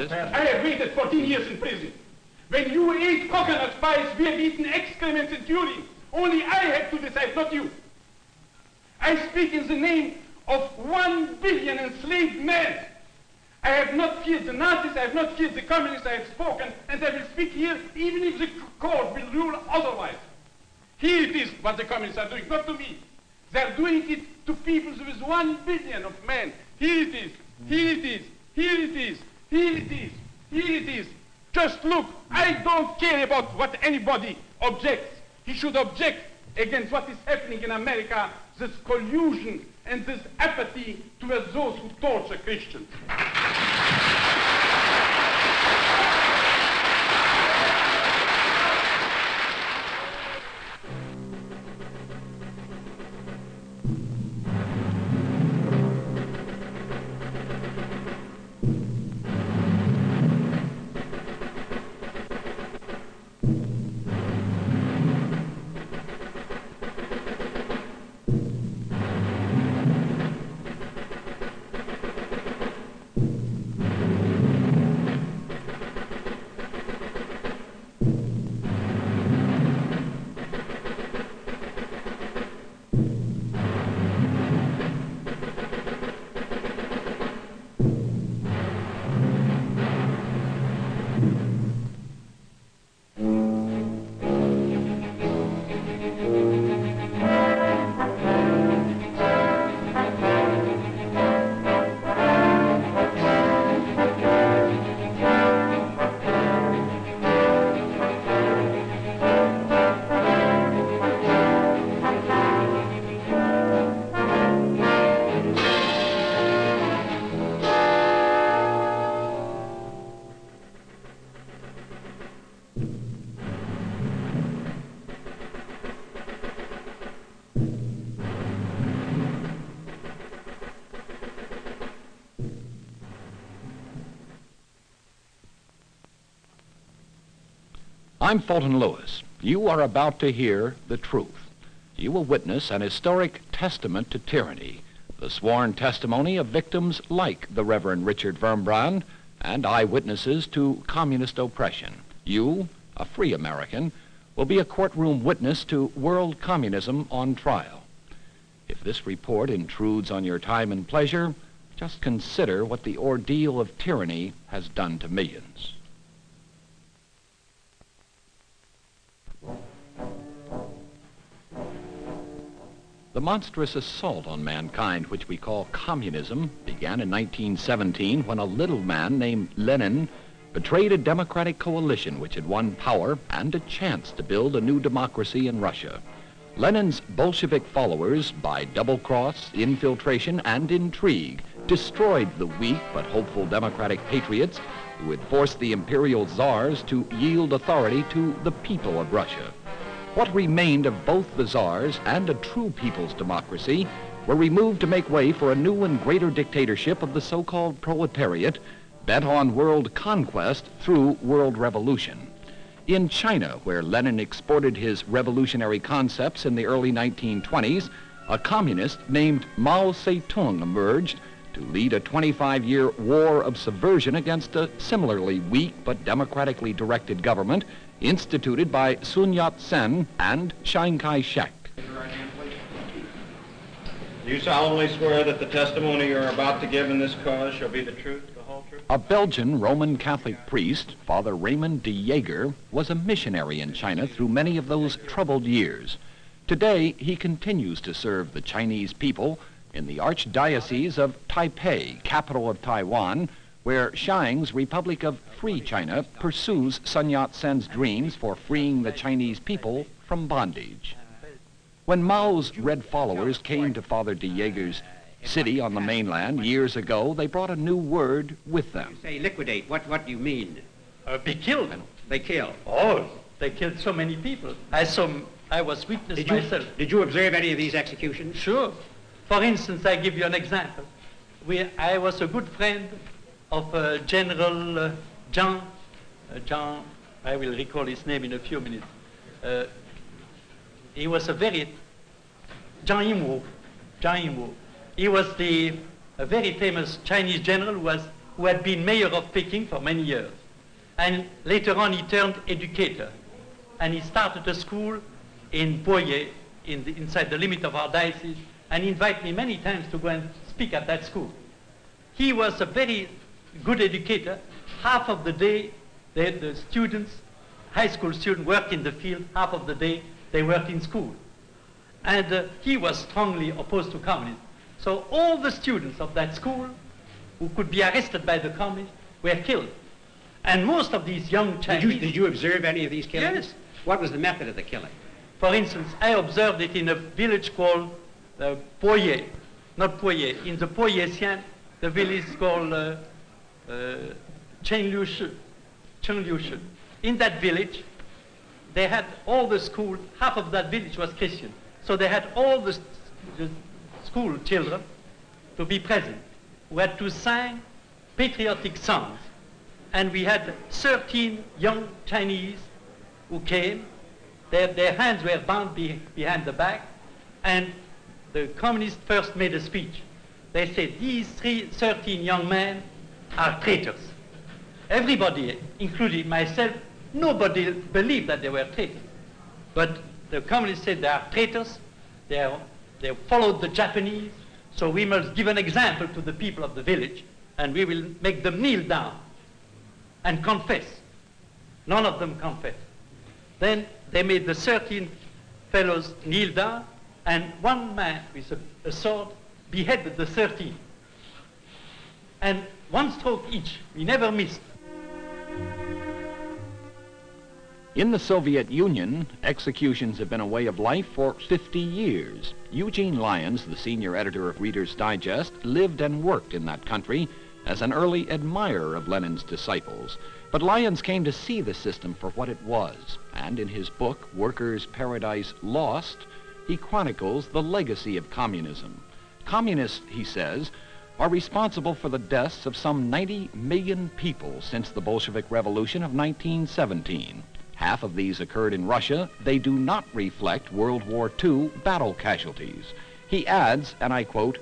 Communist. I have waited 14 years in prison. When you ate coconut spice, we have eaten excrement and urine. Only I have to decide, not you. I speak in the name of 1 billion enslaved men. I have not feared the Nazis, I have not feared the communists, I have spoken, and I will speak here even if the court will rule otherwise. Here it is what the communists are doing, not to me. They are doing it to people with 1 billion of men. Here it is, here it is, here it is, here it is, here it is. Just look, I don't care about what anybody objects. He should object against what is happening in America, this collusion and this apathy towards those who torture Christians. I'm Fulton Lewis. You are about to hear the truth. You will witness an historic testament to tyranny, the sworn testimony of victims like the Reverend Richard Wurmbrand and eyewitnesses to communist oppression. You, a free American, will be a courtroom witness to world communism on trial. If this report intrudes on your time and pleasure, just consider what the ordeal of tyranny has done to millions. The monstrous assault on mankind, which we call communism, began in 1917 when a little man named Lenin betrayed a democratic coalition which had won power and a chance to build a new democracy in Russia. Lenin's Bolshevik followers, by double-cross, infiltration, and intrigue, destroyed the weak but hopeful democratic patriots who had forced the imperial czars to yield authority to the people of Russia. What remained of both the czars and a true people's democracy were removed to make way for a new and greater dictatorship of the so-called proletariat, bent on world conquest through world revolution. In China, where Lenin exported his revolutionary concepts in the early 1920s, a communist named Mao Zedong emerged to lead a 25-year war of subversion against a similarly weak but democratically directed government instituted by Sun Yat-sen and Chiang Kai-shek. Do you solemnly swear that the testimony you are about to give in this cause shall be the truth, the whole truth? A Belgian Roman Catholic priest, Father Raymond de Jager, was a missionary in China through many of those troubled years. Today, he continues to serve the Chinese people in the Archdiocese of Taipei, capital of Taiwan, where Chiang's Republic of Free China pursues Sun Yat-sen's dreams for freeing the Chinese people from bondage. When Mao's red followers came to Father de Jager's city on the mainland years ago, they brought a new word with them. You say liquidate. What do you mean? Be killed. They kill. Oh, they killed so many people. I was witness myself. Did you observe any of these executions? Sure. For instance, I give you an example. I was a good friend of General John, I will recall his name in a few minutes. He was a very, Zhang Yimwu. He was a very famous Chinese general who who had been mayor of Peking for many years. And later on, he turned educator. And he started a school in Boye, inside the limit of our diocese, and he invited me many times to go and speak at that school. He was a very good educator. Half of the day, the students, high school students, worked in the field. Half of the day, they worked in school. And he was strongly opposed to communism. So all the students of that school who could be arrested by the communists were killed. And most of these young Chinese... Did you observe any of these killings? Yes. What was the method of the killing? For instance, I observed it in a village called Poye, not Poye. In the Poye-Sian, the village is called Chengliushi. In that village, they had all the school, half of that village was Christian. So they had all the school children to be present, who had to sing patriotic songs. And we had 13 young Chinese who came. Their hands were bound behind the back, and the communists first made a speech. They said, these 13 young men are traitors. Everybody, including myself, nobody believed that they were traitors. But the communists said they are traitors, they followed the Japanese, so we must give an example to the people of the village, and we will make them kneel down and confess. None of them confessed. Then they made the 13 fellows kneel down, and one man with a sword beheaded the 13. And one stroke each. We never missed. In the Soviet Union, executions have been a way of life for 50 years. Eugene Lyons, the senior editor of Reader's Digest, lived and worked in that country as an early admirer of Lenin's disciples. But Lyons came to see the system for what it was, and in his book, Workers' Paradise Lost, he chronicles the legacy of communism. Communists, he says, are responsible for the deaths of some 90 million people since the Bolshevik Revolution of 1917. Half of these occurred in Russia. They do not reflect World War II battle casualties. He adds, and I quote,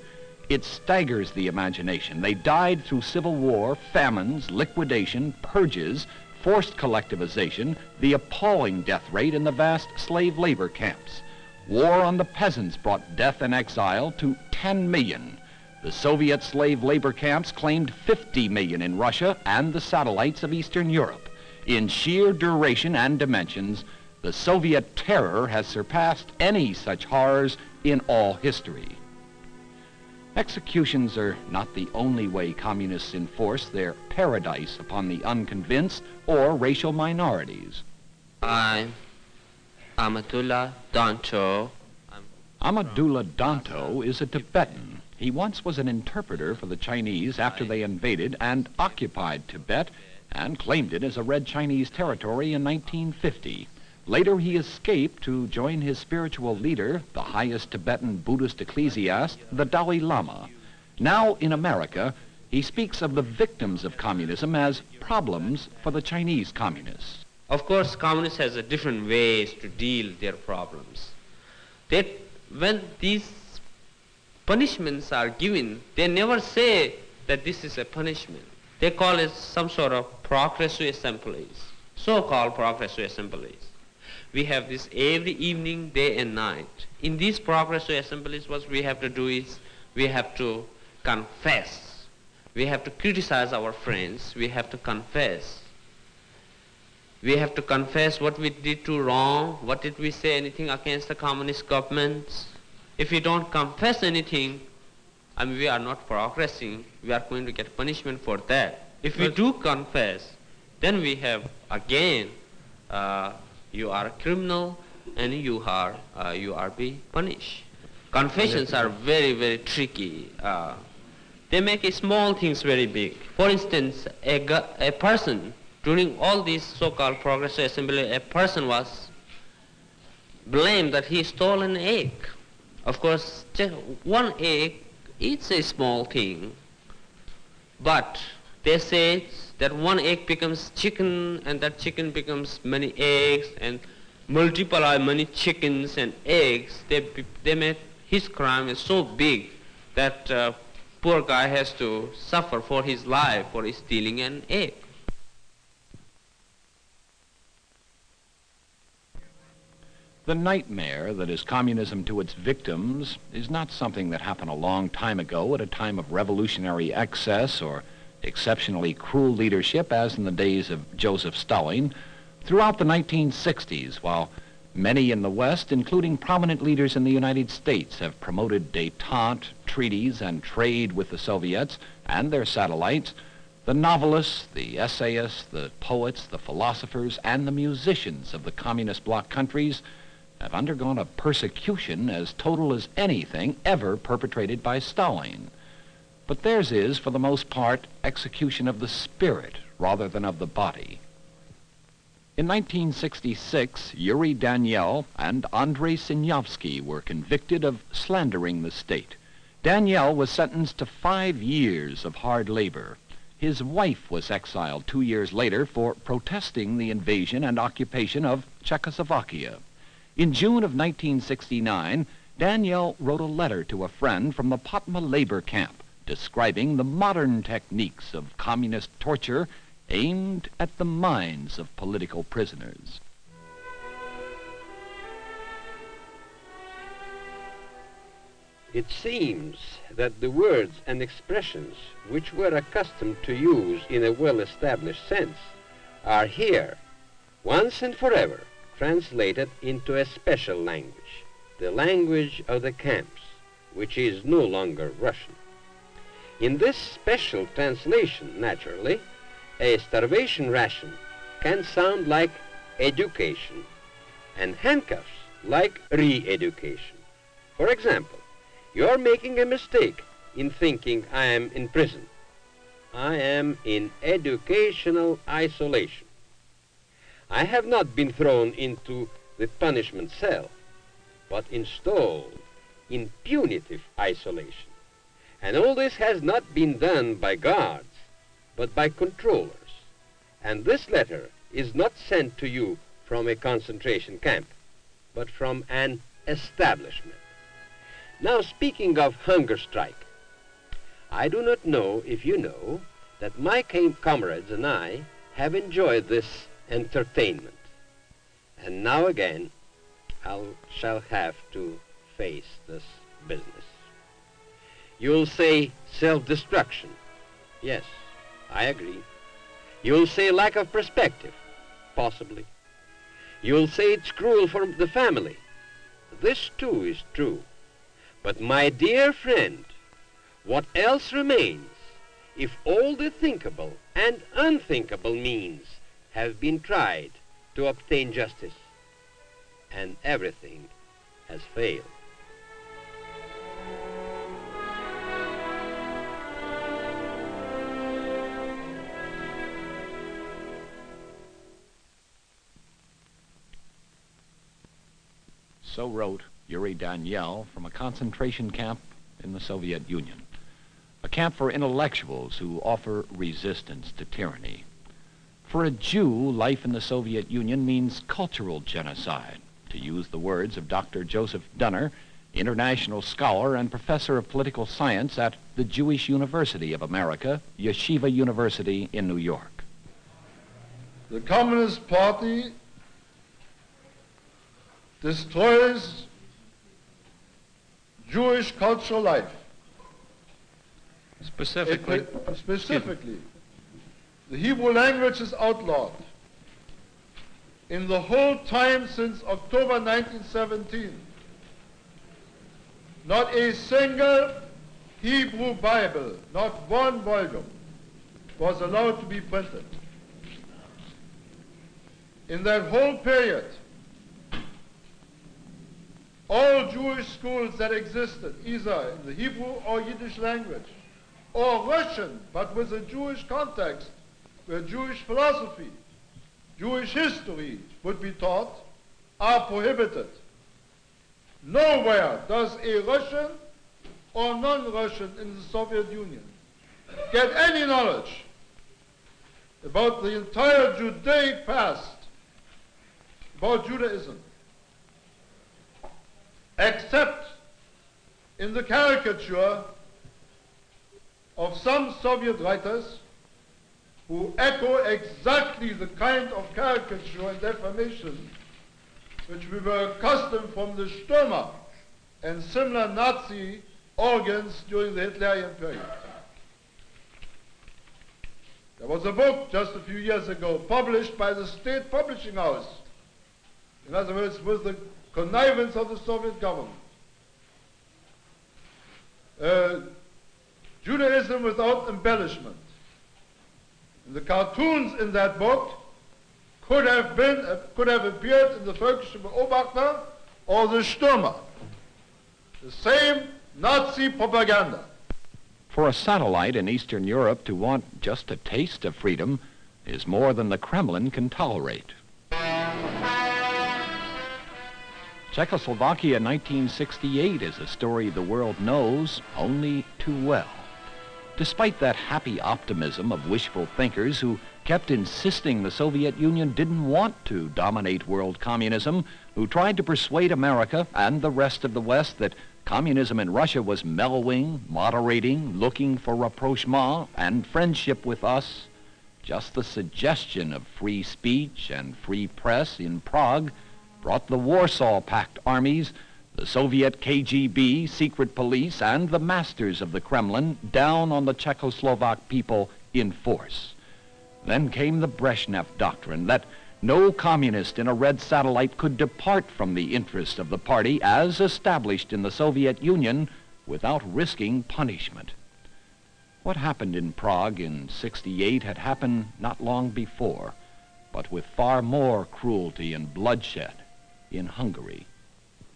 "It staggers the imagination. They died through civil war, famines, liquidation, purges, forced collectivization, the appalling death rate in the vast slave labor camps. War on the peasants brought death and exile to 10 million. The Soviet slave labor camps claimed 50 million in Russia and the satellites of Eastern Europe. In sheer duration and dimensions, the Soviet terror has surpassed any such horrors in all history." Executions are not the only way communists enforce their paradise upon the unconvinced or racial minorities. I'm Amadullah Danto. Amadullah Danto is a Tibetan. He once was an interpreter for the Chinese after they invaded and occupied Tibet and claimed it as a Red Chinese territory in 1950. Later, he escaped to join his spiritual leader, the highest Tibetan Buddhist ecclesiast, the Dalai Lama. Now, in America, he speaks of the victims of communism as problems for the Chinese communists. Of course, communists has a different ways to deal their problems. When these punishments are given, they never say that this is a punishment. They call it some sort of progressive assemblies, so-called progressive assemblies. We have this every evening, day and night. In these progressive assemblies, what we have to do is we have to confess. We have to criticize our friends. We have to confess. We have to confess what we did to wrong. What did we say anything against the communist governments? If we don't confess anything, I mean, we are not progressing. We are going to get punishment for that. If we do confess, then we have again, you are a criminal and you are being punished. Confessions are very, very tricky. They make small things very big. For instance, a person, during all these so-called progressive assembly, a person was blamed that he stole an egg. Of course, just one egg, it's a small thing. But they say that one egg becomes chicken, and that chicken becomes many eggs, and multiply many chickens and eggs. They made his crime is so big that poor guy has to suffer for his life for stealing an egg. The nightmare that is communism to its victims is not something that happened a long time ago at a time of revolutionary excess or exceptionally cruel leadership as in the days of Joseph Stalin. Throughout the 1960s, while many in the West, including prominent leaders in the United States, have promoted détente, treaties, and trade with the Soviets and their satellites, the novelists, the essayists, the poets, the philosophers, and the musicians of the communist bloc countries have undergone a persecution as total as anything ever perpetrated by Stalin. But theirs is, for the most part, execution of the spirit rather than of the body. In 1966, Yuri Daniel and Andrei Sinyavsky were convicted of slandering the state. Daniel was sentenced to 5 years of hard labor. His wife was exiled 2 years later for protesting the invasion and occupation of Czechoslovakia. In June of 1969, Daniel wrote a letter to a friend from the Patma labor camp describing the modern techniques of communist torture aimed at the minds of political prisoners. It seems that the words and expressions which we're accustomed to use in a well-established sense are here, once and forever, translated into a special language, the language of the camps, which is no longer Russian. In this special translation, naturally, a starvation ration can sound like education, and handcuffs like re-education. For example, you're making a mistake in thinking I am in prison. I am in educational isolation. I have not been thrown into the punishment cell, but installed in punitive isolation. And all this has not been done by guards, but by controllers. And this letter is not sent to you from a concentration camp, but from an establishment. Now, speaking of hunger strike, I do not know if you know that my comrades and I have enjoyed this entertainment. And now again, I shall have to face this business. You'll say self-destruction. Yes, I agree. You'll say lack of perspective. Possibly. You'll say it's cruel for the family. This too is true. But my dear friend, what else remains if all the thinkable and unthinkable means have been tried to obtain justice, and everything has failed? So wrote Yuri Daniel from a concentration camp in the Soviet Union, a camp for intellectuals who offer resistance to tyranny. For a Jew, life in the Soviet Union means cultural genocide, to use the words of Dr. Joseph Dunner, international scholar and professor of political science at the Jewish University of America, Yeshiva University in New York. The Communist Party destroys Jewish cultural life. Specifically, the Hebrew language is outlawed. In the whole time since October 1917, not a single Hebrew Bible, not one volume, was allowed to be printed. In that whole period, all Jewish schools that existed, either in the Hebrew or Yiddish language, or Russian, but with a Jewish context, where Jewish philosophy, Jewish history would be taught, are prohibited. Nowhere does a Russian or non-Russian in the Soviet Union get any knowledge about the entire Judaic past, about Judaism, except in the caricature of some Soviet writers who echo exactly the kind of caricature and defamation which we were accustomed from the Stürmer and similar Nazi organs during the Hitlerian period. There was a book just a few years ago published by the state publishing house, in other words, with the connivance of the Soviet government. Judaism without embellishment. And the cartoons in that book could have appeared in the Völkische Beobachter or the Stürmer. The same Nazi propaganda. For a satellite in Eastern Europe to want just a taste of freedom is more than the Kremlin can tolerate. Czechoslovakia in 1968 is a story the world knows only too well. Despite that happy optimism of wishful thinkers who kept insisting the Soviet Union didn't want to dominate world communism, who tried to persuade America and the rest of the West that communism in Russia was mellowing, moderating, looking for rapprochement and friendship with us, just the suggestion of free speech and free press in Prague brought the Warsaw Pact armies, the Soviet KGB, secret police, and the masters of the Kremlin down on the Czechoslovak people in force. Then came the Brezhnev doctrine that no communist in a red satellite could depart from the interest of the party as established in the Soviet Union without risking punishment. What happened in Prague in '68 had happened not long before, but with far more cruelty and bloodshed in Hungary.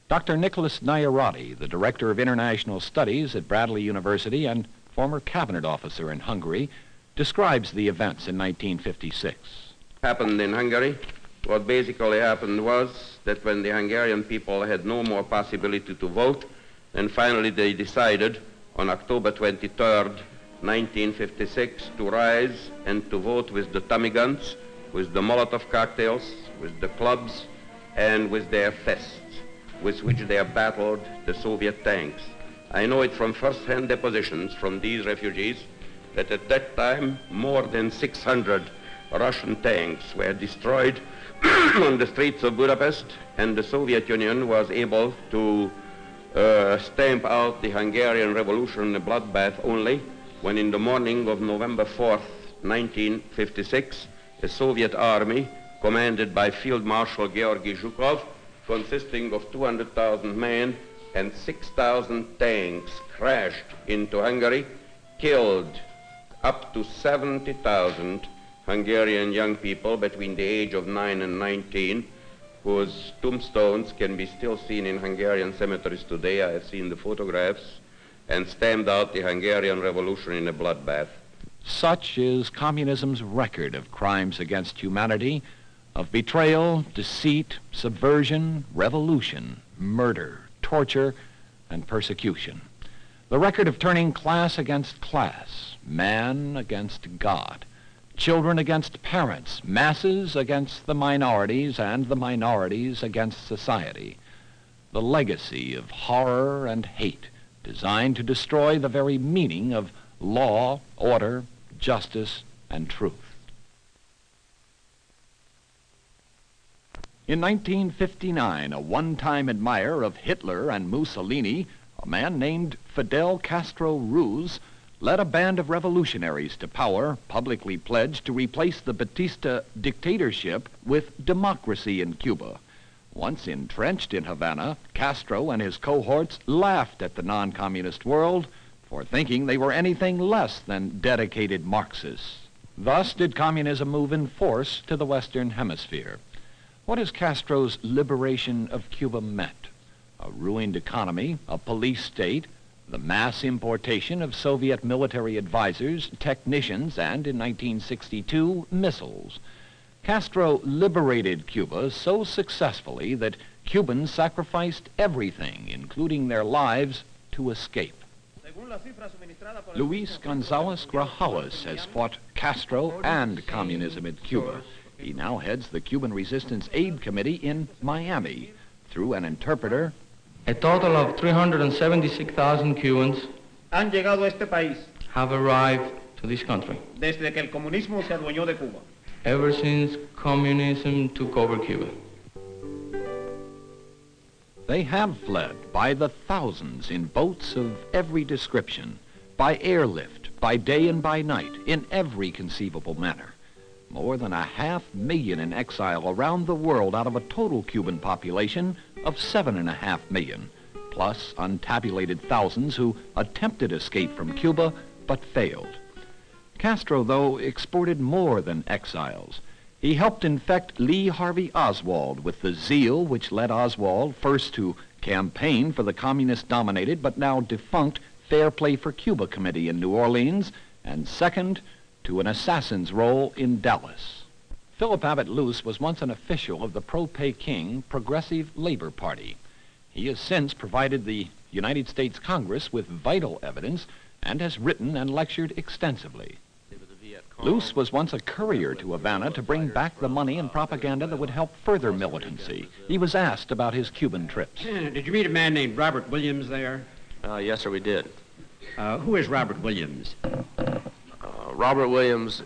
Dr. Nicholas Nyarati, the Director of International Studies at Bradley University and former cabinet officer in Hungary, describes the events in 1956. Happened in Hungary. What basically happened was that when the Hungarian people had no more possibility to vote, then finally they decided on October 23rd, 1956, to rise and to vote with the Tommy guns, with the Molotov cocktails, with the clubs, and with their fists, with which they battled the Soviet tanks. I know it from first-hand depositions from these refugees that at that time more than 600 Russian tanks were destroyed on the streets of Budapest, and the Soviet Union was able to stamp out the Hungarian Revolution in a bloodbath only when in the morning of November 4th, 1956, a Soviet army commanded by Field Marshal Georgy Zhukov, consisting of 200,000 men and 6,000 tanks, crashed into Hungary, killed up to 70,000 Hungarian young people between the age of 9 and 19, whose tombstones can be still seen in Hungarian cemeteries today. I have seen the photographs, and stamped out the Hungarian Revolution in a bloodbath. Such is communism's record of crimes against humanity, of betrayal, deceit, subversion, revolution, murder, torture, and persecution. The record of turning class against class, man against God, children against parents, masses against the minorities, and the minorities against society. The legacy of horror and hate designed to destroy the very meaning of law, order, justice, and truth. In 1959, a one-time admirer of Hitler and Mussolini, a man named Fidel Castro Ruz, led a band of revolutionaries to power, publicly pledged to replace the Batista dictatorship with democracy in Cuba. Once entrenched in Havana, Castro and his cohorts laughed at the non-communist world for thinking they were anything less than dedicated Marxists. Thus did communism move in force to the Western Hemisphere. What has Castro's liberation of Cuba meant? A ruined economy, a police state, the mass importation of Soviet military advisors, technicians, and in 1962, missiles. Castro liberated Cuba so successfully that Cubans sacrificed everything, including their lives, to escape. Luis Gonzalez Grajales has fought Castro and communism in Cuba. He now heads the Cuban Resistance Aid Committee in Miami. Through an interpreter, a total of 376,000 Cubans han llegado a este país. have arrived to this country. Desde que el comunismo se adueñó de Cuba. Ever since communism took over Cuba. They have fled by the thousands in boats of every description, by airlift, by day and by night, in every conceivable manner. More than 500,000 in exile around the world out of a total Cuban population of 7.5 million, plus untabulated thousands who attempted escape from Cuba but failed. Castro, though, exported more than exiles. He helped infect Lee Harvey Oswald with the zeal which led Oswald first to campaign for the communist-dominated but now defunct Fair Play for Cuba Committee in New Orleans, and second, to an assassin's role in Dallas. Philip Abbott Luce was once an official of the pro-Peking Progressive Labor Party. He has since provided the United States Congress with vital evidence and has written and lectured extensively. Luce was once a courier to Havana to bring back the money and propaganda that would help further militancy. He was asked about his Cuban trips. Did you meet a man named Robert Williams there? Yes, sir, we did. Who is Robert Williams? Robert Williams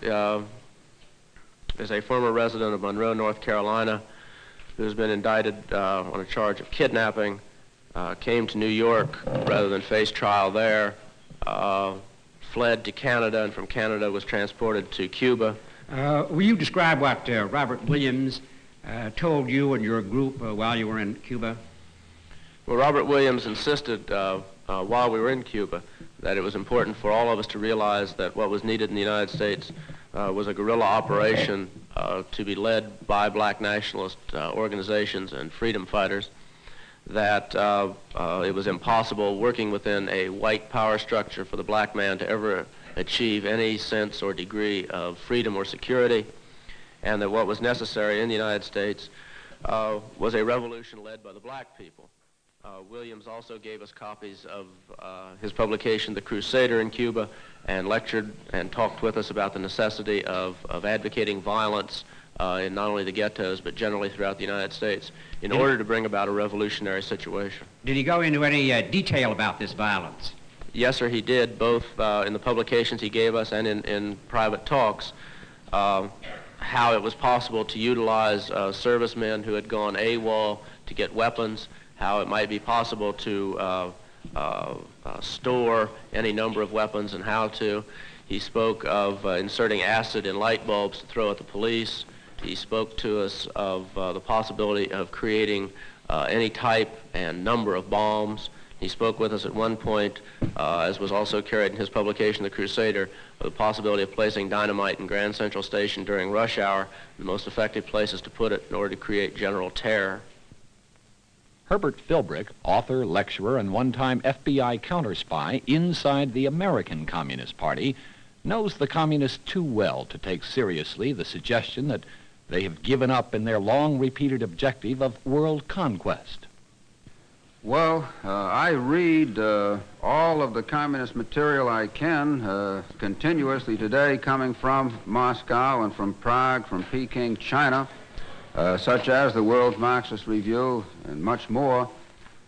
is a former resident of Monroe, North Carolina, who's been indicted on a charge of kidnapping, came to New York rather than face trial there, fled to Canada, and from Canada was transported to Cuba. Will you describe what Robert Williams told you and your group while you were in Cuba? Well, Robert Williams insisted while we were in Cuba that it was important for all of us to realize that what was needed in the United States was a guerrilla operation to be led by black nationalist organizations and freedom fighters, that it was impossible working within a white power structure for the black man to ever achieve any sense or degree of freedom or security, and that what was necessary in the United States was a revolution led by the black people. Williams also gave us copies of his publication, The Crusader in Cuba, and lectured and talked with us about the necessity of advocating violence in not only the ghettos, but generally throughout the United States, in order to bring about a revolutionary situation. Did he go into any detail about this violence? Yes, sir, he did, both in the publications he gave us and in private talks, how it was possible to utilize servicemen who had gone AWOL to get weapons, how it might be possible to store any number of weapons and how to. He spoke of inserting acid in light bulbs to throw at the police. He spoke to us of the possibility of creating any type and number of bombs. He spoke with us at one point, as was also carried in his publication, The Crusader, of the possibility of placing dynamite in Grand Central Station during rush hour, the most effective places to put it in order to create general terror. Herbert Philbrick, author, lecturer, and one-time FBI counterspy inside the American Communist Party, knows the communists too well to take seriously the suggestion that they have given up in their long-repeated objective of world conquest. Well, I read all of the communist material I can continuously today, coming from Moscow and from Prague, from Peking, China, such as the World Marxist Review and much more.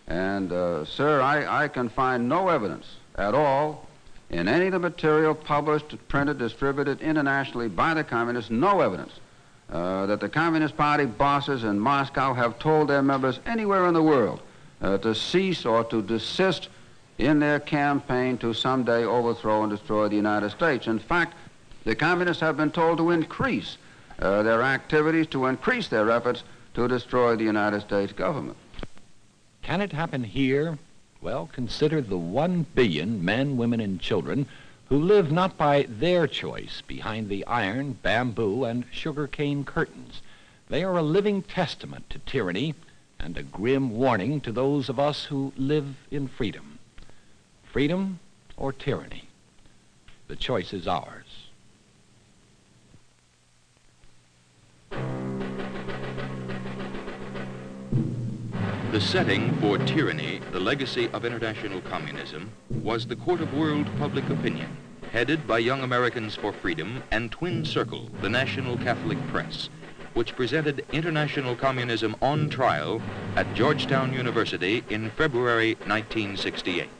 And, sir, I can find no evidence at all in any of the material published, printed, distributed internationally by the communists, no evidence that the Communist Party bosses in Moscow have told their members anywhere in the world to cease or to desist in their campaign to someday overthrow and destroy the United States. In fact, the communists have been told to increase their activities, to increase their efforts to destroy the United States government. Can it happen here? Well, consider the 1 billion men, women, and children who live not by their choice behind the iron, bamboo, and sugarcane curtains. They are a living testament to tyranny and a grim warning to those of us who live in freedom. Freedom or tyranny? The choice is ours. The setting for Tyranny, the Legacy of International Communism, was the Court of World Public Opinion, headed by Young Americans for Freedom and Twin Circle, the national Catholic press, which presented international communism on trial at Georgetown University in February 1968.